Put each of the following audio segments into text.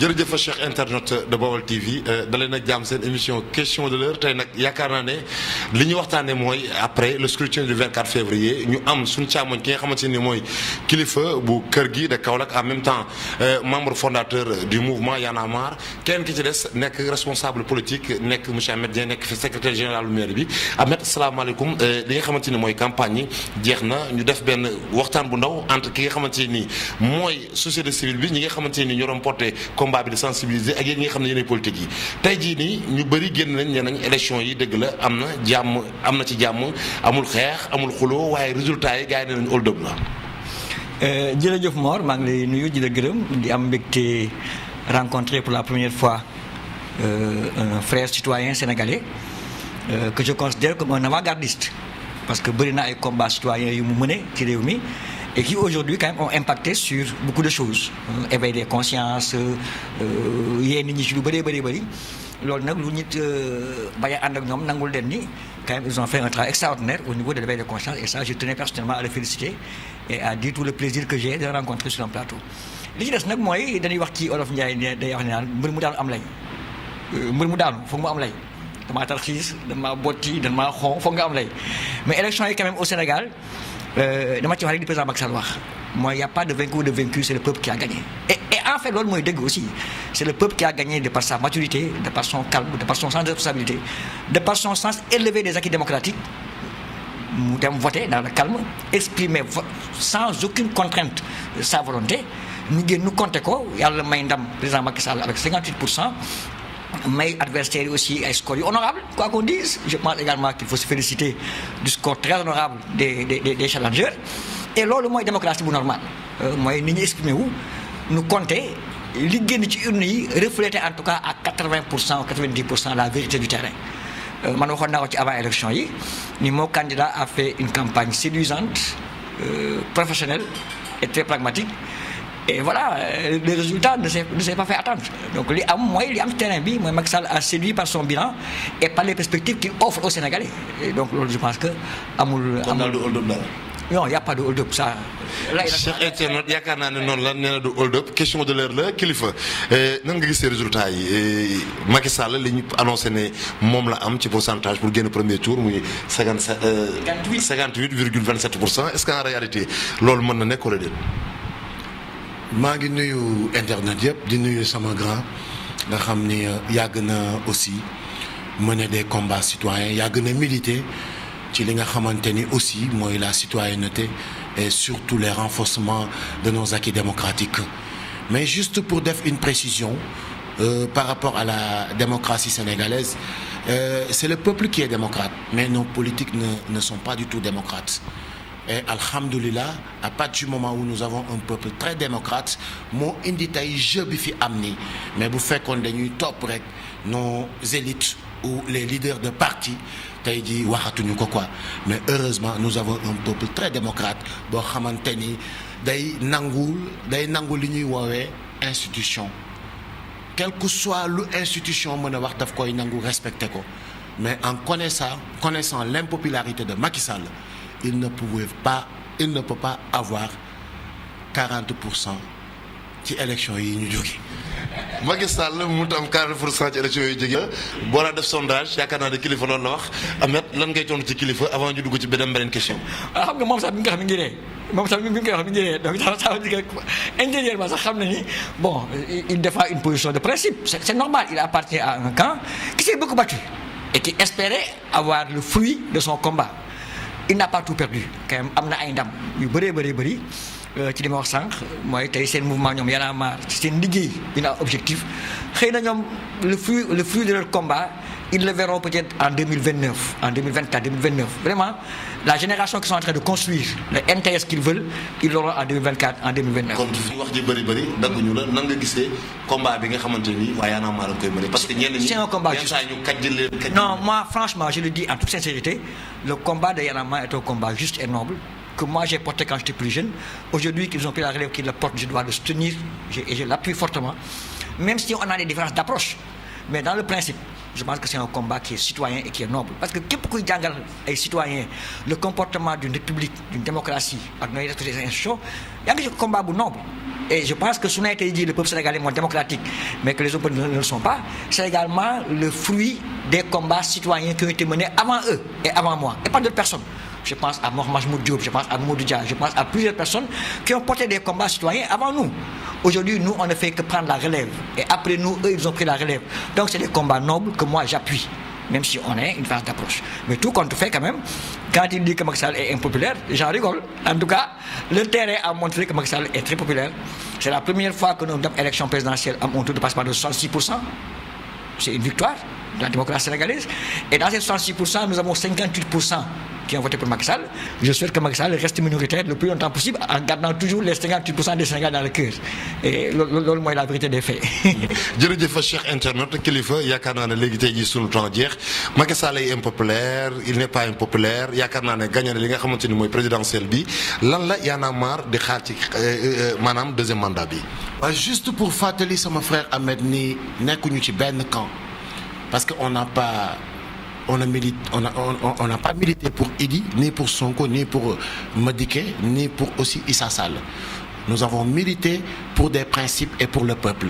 jërëjëf Cheikh internet de Baol TV dalee nag jàmm seen émission question de l'heure tey nag yaakaar naa ne li ñu waxtaanee mooy après le scrutin du 24 février ñu am suñu càmmoñ ki nga xamante ni mooy kilifa bu kër gi de Kaolack en même temps membre fondateur du mouvement Y'en a marre kenn ki ci des nekk responsable politique nekk monsieur Ahmed Dieng nekk fi secrétaire général maire bi Ahmed salaamaaleykum li nga xamante ni mooy campagne yi jeex na ñu def benn waxtaan bu ndaw entre ki nga xamante ni mooy société civile bi ñi nga xamante ni ñoo doon porté combat bi de sensibiliser ak yéen ñi nga xam ne yéenay politique yi tey jii nii ñu bëri génn nañ ne nañ élection yi dëgg la am na jàmm am na ci jàmm amul xeex amul xuloo waaye résultat yi gars yi ne nañ hold up la. jërëjëf Mor maa ngi lay nuyu di la gërëm di am mbégte rencontrer pour la première fois un frère citoyen sénégalais que je considère comme un avant-gardiste parce que bëri na ay combats citoyens yu mu mëne ci réew mi et qui aujourd'hui quand même ont impacté sur beaucoup de choses éveil des consciences yee nit ñi ci lu bëree bëri loolu nag lu nit bañ a ànd ak ñoom nangul leen ni quand même ils ont fait un travail extraordinaire au niveau de l'éveil des consciences et ça je tenais personnellement à le féliciter et à dire tout le plaisir que j'ai de le rencontrer sur un plateau li ci des nag mooy dañuy wax ci olof Ndiaye ne day wax ne naan mbër mu daanu am lay mbër mu daanu foog mu am lay damaa tarxiis damaa botti damaa xon foog nga am lay mais élection yi quand même au Sénégal dama ci wax rek di président Macky Sall wax mooy y a pas de vaincu ou de vaincu c'est le peuple qui a gagné et en fait loolu mooy dëgg aussi c'est le peuple qui a gagné de par sa maturité de par son calme de par son sens de responsabilité de par son sens élevé des acquis démocratiques mu dem voter dans le calme exprimer sans aucune contrainte sa volonté ñu génn ñu compter ko yàlla may ndam président Macky Sall avec 58%. may adversaires yi aussi ay scores yu honorable quoi qu'on dise je pense également qu'il faut se féliciter du score très honorable des challengers et loolu mooy démocratie bu normal mooy ni ñu exprimer wu ñu compter li génn ci urne yi refléter en tout cas à 80% ou 90% la vérité du terrain man waxoon naa ko ci avant élection yi ni mon candidat a fait une campagne séduisante professionnelle et très pragmatique. Et voilà, le résultat ne s'est pas fait attendre. Donc, li am terrain bi, moi, Macky Sall a séduit par son bilan et par les perspectives qu'il offre aux Sénégalais. Et donc, je pense que amul. Non, il n'y a pas de hold-up. Ça. Cheikh Etienne yaakaar naa ne noonu la nee na du hold-up question de l'heure la kilifa nan nga gisee résultats yi Macky Sall li ñu annoncé ne moom la am ci pourcentage pour génn premier tour muy 58,27%. Est-ce qu'en réalité loolu mën na nekk wala déet. maa ngi nuyu internet yëpp di nuyu sama grand nga xam ni yàgg na aussi mener des combats citoyens yàgg na militer ci li nga xamante ni aussi mooy la citoyenneté et surtout les renforcements de nos acquis démocratiques mais juste pour def une précision par rapport à la démocratie sénégalaise c'est le peuple qui est démocrate mais nos politiques ne sont pas du tout démocrates. Et alhamdoulilah à partir du moment où nous avons un peuple très démocrate moo indi tey jeu bi fi am ni mais bu fekkoon dañuy topp rek nos élites ou les leaders de parti tey ji waxatuñu ko quoi mais heureusement nous avons un peuple très démocrate boo xamante ni day nangu li ñuy woowee institution quel que soit lu institution mën a wax daf koy nangu respecter ko mais en connaissant l'impopularité de Macky Sall il ne peut pas avoir 40% ci élection yi ñu jóge. Macky Sall mu am 40% ci élection yi jóge boo la def sondage yaakaar naa ne kilifa loolu la wax Ahmed lan ngay tontu ci kilifa avant ñu dugg ci beneen question. xam nga moom sax bi nga xam ne ngi ree moom sax bi nga xam ne ngi ree donc ça veut dire que intérieurement sax xam na ni bon il défend une position de principe c'est normal il appartient à un camp qui s'est beaucoup battu et qui espérait avoir le fruit de son combat. Il n'a pas tout perdu quand même am na ay ndam yu bëri ci li ma wax sànq mooy tey seen mouvement ñoom Y'en a marre seen liggéey dina objectif xëy na ñoom le fruit de leur combat ils le verront peut-être en 2029 en 2024 2029 vraiment la génération qui sont en train de construire le NTS qu'ils veulent ils l'auront en 2024 en 2029. kon fi wax ji bëri dagguñu la nan nga gisee combat bi nga xamante ni waa Y'en a marre koy mëne parce que ñenn ñi c'est un combat juste ñu kàjjil leen non moi franchement je le dis en toute sincérité le combat de Y'en a marre est un combat juste et noble que moi j'ai porté quand j'étais plus jeune aujourd'hui qu'ils ont pris la relève qu'ils le portent je dois le soutenir et je l'appuie fortement même si on a des différences d'approche mais dans le principe je pense que c'est un combat qui est citoyen et qui est noble parce que képp kuy jàngal ay citoyens le comportement d'une république d'une démocratie ak nooy respecter les institutions yaa ngi ci combat bu noble Et je pense que su n'a été dit le peuple sénégalais est démocratique, mais que les autres ne le sont pas, c'est également le fruit des combats citoyens qui ont été menés avant eux et avant moi, et pas d'autres personnes. Je pense à Mohamed Diop, je pense à Mamadou Dia, je pense à plusieurs personnes qui ont porté des combats citoyens avant nous. Aujourd'hui, nous, on ne fait que prendre la relève. Et après nous, eux, ils ont pris la relève. Donc, c'est des combats nobles que moi, j'appuie, même si on est une phase d'approche. Mais tout compte fait, quand même, quand il dit que Macky Sall est impopulaire, j'en rigole. En tout cas, le terrain a montré que Macky Sall est très populaire. C'est la première fois que nous avons une élection présidentielle à un taux de passeport de 66%. C'est une victoire de la démocratie sénégalaise. Et dans ces 66%, nous avons 58% qui ont voté pour Macky Sall. Je souhaite que Macky Sall reste minoritaire le plus longtemps possible en gardant toujours les 58% des Sénégalais dans le cœur. Et loolu mooy la vérité des faits. jërëjëf Cheikh internet kilifa yaakaar naa ne léegi tey jii sunu temps jeex Macky Sall est impopulaire il n'est pas impopulaire yaakaar naa ne gagné na li nga xamante ni mooy présidentielle bi lan la Y'en a marre di xaar ci maanaam deuxième mandat bi. Juste pour fàttali sama frère Ahmed ni nekkuñu ci benn camp parce que on n'a pas milité pour Idi, ni pour Sonko, ni pour Madické, ni pour aussi Issa Sall. Nous avons milité pour des principes et pour le peuple.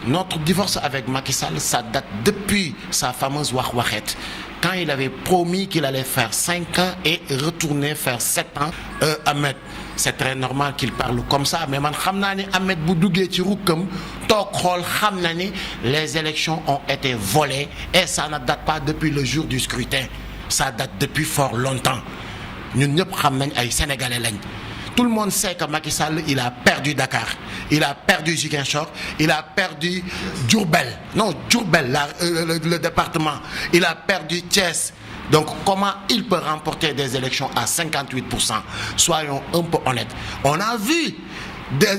Notre divorce avec Macky Sall, ça date depuis sa fameuse wax-waxette. Quand il avait promis qu'il allait faire 5 ans et retourner faire 7 ans, Ahmed, c'est très normal qu'il parle comme ça, mais man xam naa ni Ahmed bu duggee ci rukkam toog xool xam na ni les élections ont été volées et ça ne date pas depuis le jour du scrutin, ça date depuis fort longtemps. Ñun ñëpp xam nañ ay sénégalais lañ. Tout le monde sait que Macky Sall, il a perdu Dakar, il a perdu Ziguinchor, il a perdu Diourbel, le département, il a perdu Thiès. Donc comment il peut remporter des élections à 58%? Soyons un peu honnêtes. On a vu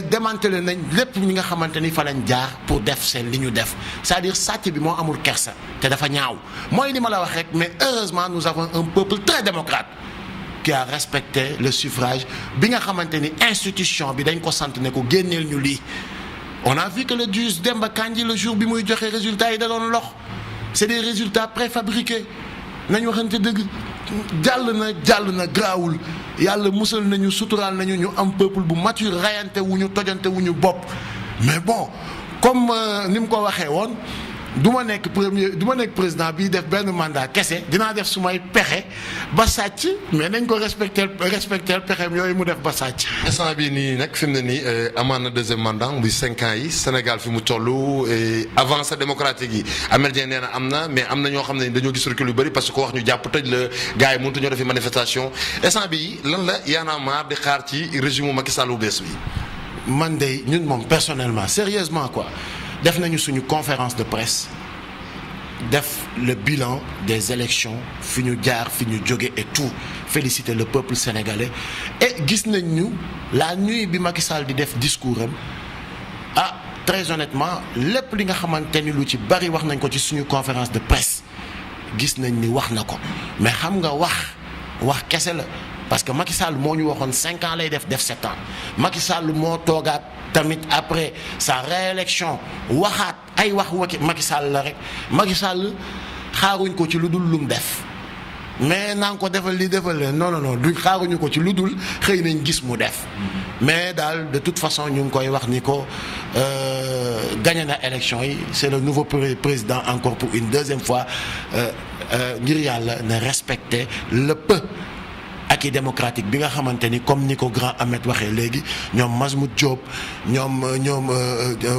démanteler nañ lépp ñi nga xamante ni fa lañ jaar pour def seen li ñu def, c'est-à-dire sàcc bi moo amul kersa te dafa ñaaw mooy li ma la wax rek. Mais heureusement nous avons un peuple très démocrate qui a respecté le suffrage bi nga xamante ni institution bi dañ ko sant ne ko génneel ñu lii. On a vu que le juge Demba Kandji le jour bi muy joxe résultats yi da doon lox, c'est des résultats préfabriqués. nañu waxante dëgg jàll na garaawul yàlla musal nañu suturaal nañu ñu am peuple bu mature rayante wuñu tojante wuñu bopp. Mais bon comme ni mu ko waxee woon du ma nekk président bi def benn mandat kese dinaa def su may pexe ba sàcc, mais nañ ko respecter pexeem yooyu mu def ba sàcc. instant bii nii nag fi mu ne nii amaan na deuxième mandat muy 5 ans yi Sénégal fi mu toll avancée démocratique yi américain nee na am na, mais am na ñoo xam ne dañoo gis recul yu bëri parce que ko wax ñu jàpp tëj la gars yi mënut ñoo defi manifestation. instant bii lan la Y'en a marre di xaar ci régime Macky Sall bu bees bi. Man de ñun moom personnellement sérieusement quoi. Def nañu suñu conférence de presse def le bilan des élections fi ñu jaar fi ñu jóge et tout, féliciter le peuple sénégalais et gis nañu la nuit bi Macky Sall di def discours am très honnêtement lépp li nga xamante ni lu ci bari wax nañ ko ci suñu conférence de presse gis nañ ni wax na ko. Mais xam nga wax kese la parce que Macky Sall moo ñu waxoon 5 ans lay def 7 ans. Macky Sall moo toogaat tamit après sa réélection waxaat ay wax Macky Sall la rek. Macky Sall xaaruñ ko ci lu dul lum def, mais naa ko defal li defal leen non du xaaruñu ko ci lu dul xëy nañ gis mu def. Mais daal de toute façon ñu ngi koy wax ni ko gagné na élection yi, c'est le nouveau président encore pour une deuxième fois. Ngir yàlla na respecter le peu acquis démocratique bi nga xamante ni comme ni ko grand Ahmed waxee léegi ñoom Mazmoud Diop ñoom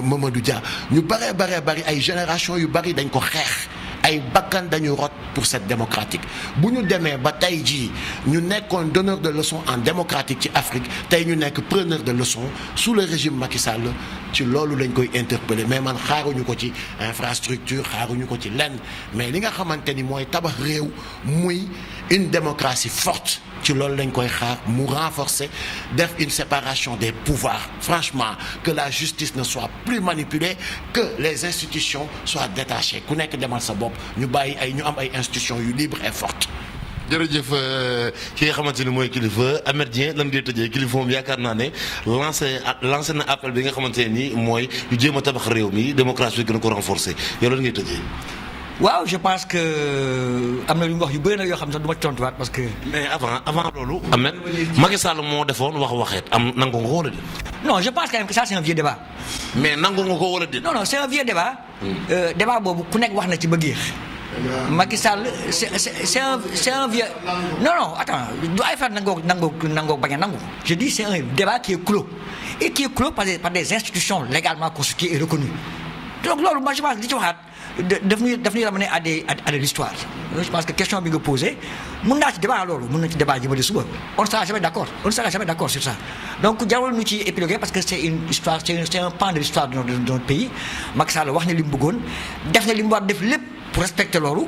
Mamadou Dia ñu bari ay génération yu bari dañ ko xeex, ay bakkan dañu rot pour cette démocratique. Bu ñu demee ba tey jii ñu nekkoon donneur de leçons en démocratique ci Afrique, tey ñu nekk preneur de leçons sous le régime Macky Sall, ci loolu lañ koy interpeller. Mais man xaaruñu ko ci infrastructure, xaaruñu ko ci lenn, mais li nga xamante ni mooy tabax réew muy une démocratie forte, ci loolu lañ koy xaar mu renforcer, def une séparation des pouvoirs. Franchement, que la justice ne soit plus manipulée, que les institutions soient détachées, ku nekk demal sa bopp, ñu am ay institutions yu libres et fortes. jërëjëf ki nga xamante ni mooy kilifa Ahmed Dieng lan ngay tëjee kilifa moom yaakaar naa ne lancé na appel bi nga xamante ni mooy ñu jéem a tabax réew mi démocratie bi gën a ko renforcer yow lan ngay tëjee. waaw je pense que am na lu ñu wax yu bëri na yoo xam ne sax du ma tontuwaat parce que. mais avant loolu. Ahmed Macky Sall moo defoon waxeet am nangu nga ko wala déet. non je pense quand même que ça c'est un vieux débat. mais nangu nga ko wala déet. non c'est un vieux débat. débat boobu ku nekk wax na ci ba géex. Macky Sall c'est un vieux. non attends du ay fan nangoo bañ a nangu. je dis c'est un débat qui est clos et qui est clos par des institutions légalement constituées et reconnues. donc loolu moi je pense li ci waxaat daf ñuy ramener à de l'histoire. je pense que question bi nga posé mën naa ci débat loolu mën na ci débat jëmale suba on ne sera jamais d'accord sur ça donc jarul ñu ci épiloguer parce que c'est une histoire c'est un pan de l'histoire de notre pays. Macky Sall wax na li mu bëggoon def na li mu war def lépp pour respecter loolu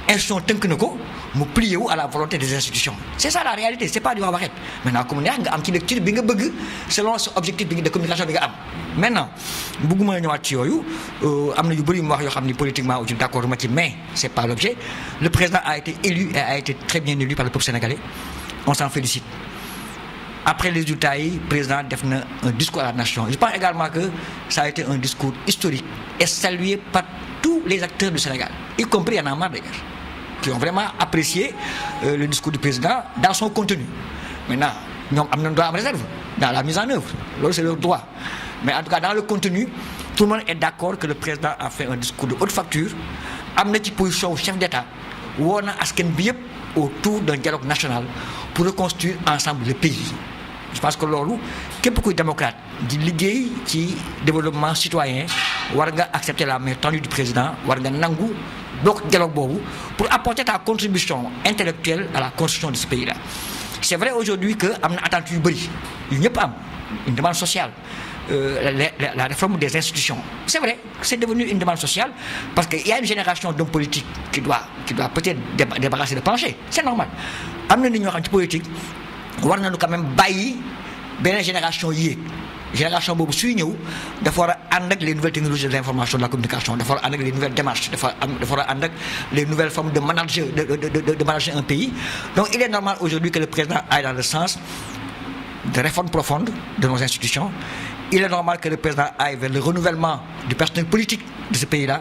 institution tënk na ko mu plié wu à la volonté des institutions. c'est ça la réalité c'est pas di wax waxet maintenant comme neex nga am ci lecture bi nga bëgg selon ce objectif bi de communication bi nga am. maintenant bëgguma ñëwaat ci yooyu am na yu bëri mu wax yoo xam ni politiquement je d'accord ma ci mais c'est pas l'objet. Le président a été élu et a été très bien élu par le peuple sénégalais on s'en félicite. Après les résultats yi président def na un discours à la nation. Je pense également que ça a été un discours historique et salué par tous les acteurs du Sénégal y compris Y en a marre d'ailleurs qui ont vraiment apprécié le discours du président dans son contenu. Maintenant ñoom am nañ droit am réserve dans la mise en œuvre loolu c'est leur droit mais en tout cas dans le contenu tout le monde est d'accord que le président a fait un discours de haute facture am na ci position chef d'État woo na askan bi yëpp autour d'un dialogue national pour reconstruire ensemble le pays. je pense que loolu képp kuy démocrate di liggéey ci développement citoyen war nga accepter la main tendue du président war nga nangu bokk dialogue boobu pour apporter ta contribution intellectuelle à la construction de ce pays-là. c'est vrai aujourd'hui que am na attentes yu bëri yu ñëpp am une demande sociale. La réforme des institutions. C'est vrai, c'est devenu une demande sociale parce qu'il y a une génération d'hommes politiques qui doit peut-être débarrasser le plancher. C'est normal. Am na nit ñoo xam ci politique war nañu quand même bàyyi beneen génération yéeg génération boobu suy ñëw dafa war a ànd ak les nouvelles technologies de l'information de la communication dafa war a ànd ak les nouvelles démarches dafa war a ànd ak les nouvelles formes de manager de manager un pays. Donc il est normal aujourd'hui que le président aille dans le sens de réforme profonde de nos institutions. Il est normal que le président aille vers le renouvellement du personnel politique de ce pays-là.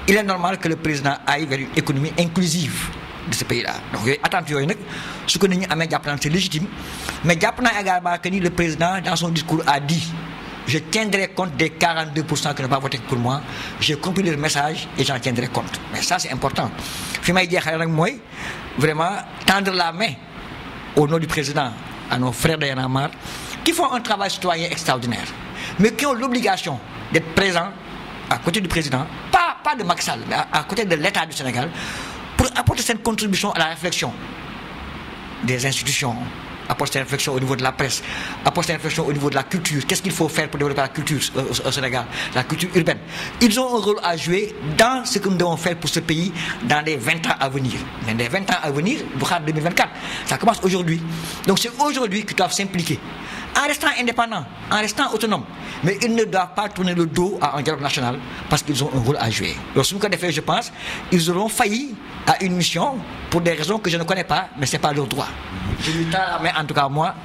Il est normal que le président aille vers une économie inclusive de ce pays-là. Donc yooyu attentes yooyu nag su ko nit ñi amee jàpp naa c'est légitime mais jàpp naa également que ni le président dans son discours a dit je tiendrai compte des 42% qui n'ont pas voté pour moi j'ai compris leur message et j'en tiendrai compte. Mais ça c'est important fi may jeexale nag mooy vraiment tendre la main au nom du président à nos frères de Y en a marre qui font un travail citoyen extraordinaire mais qui ont l'obligation d'être présents à côté du président pas de Macky Sall mais à côté de l'État du Sénégal pour apporter cette contribution à la réflexion des institutions, apporter cette réflexion au niveau de la presse, apporter cette réflexion au niveau de la culture. Qu'est-ce qu'il faut faire pour développer la culture au Sénégal, la culture urbaine. Ils ont un rôle à jouer dans ce que nous devons faire pour ce pays dans les 20 ans à venir. Mais les 20 ans à venir, 2024, ça commence aujourd'hui. Donc c'est aujourd'hui qu'ils doivent s'impliquer. En restant indépendants, en restant autonomes. Mais ils ne doivent pas tourner le dos à un dialogue national parce qu'ils ont un rôle à jouer. Lorsque nous fait, je pense, ils auront failli à une mission pour des raisons que je ne connais pas, mais ce n'est pas leur droit. Je lui tends la main, en tout cas moi,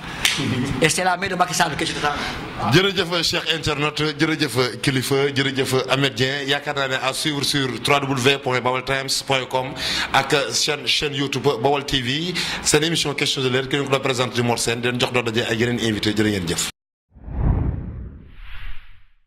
et c'est la main de Macky Sall que je te tends. jërëjëf Cheikh Internet jërëjëf Kilifeu jërëjëf Ahmed Dieng yaakaar naa ne à suivre sur www.baoltimes.com ak chaîne YouTube Baol TV seen émission question de l'heure ki ñu ko doon présenté di Mor Sène di leen jox doon daje ak yeneen invité jërë ngeen jëf.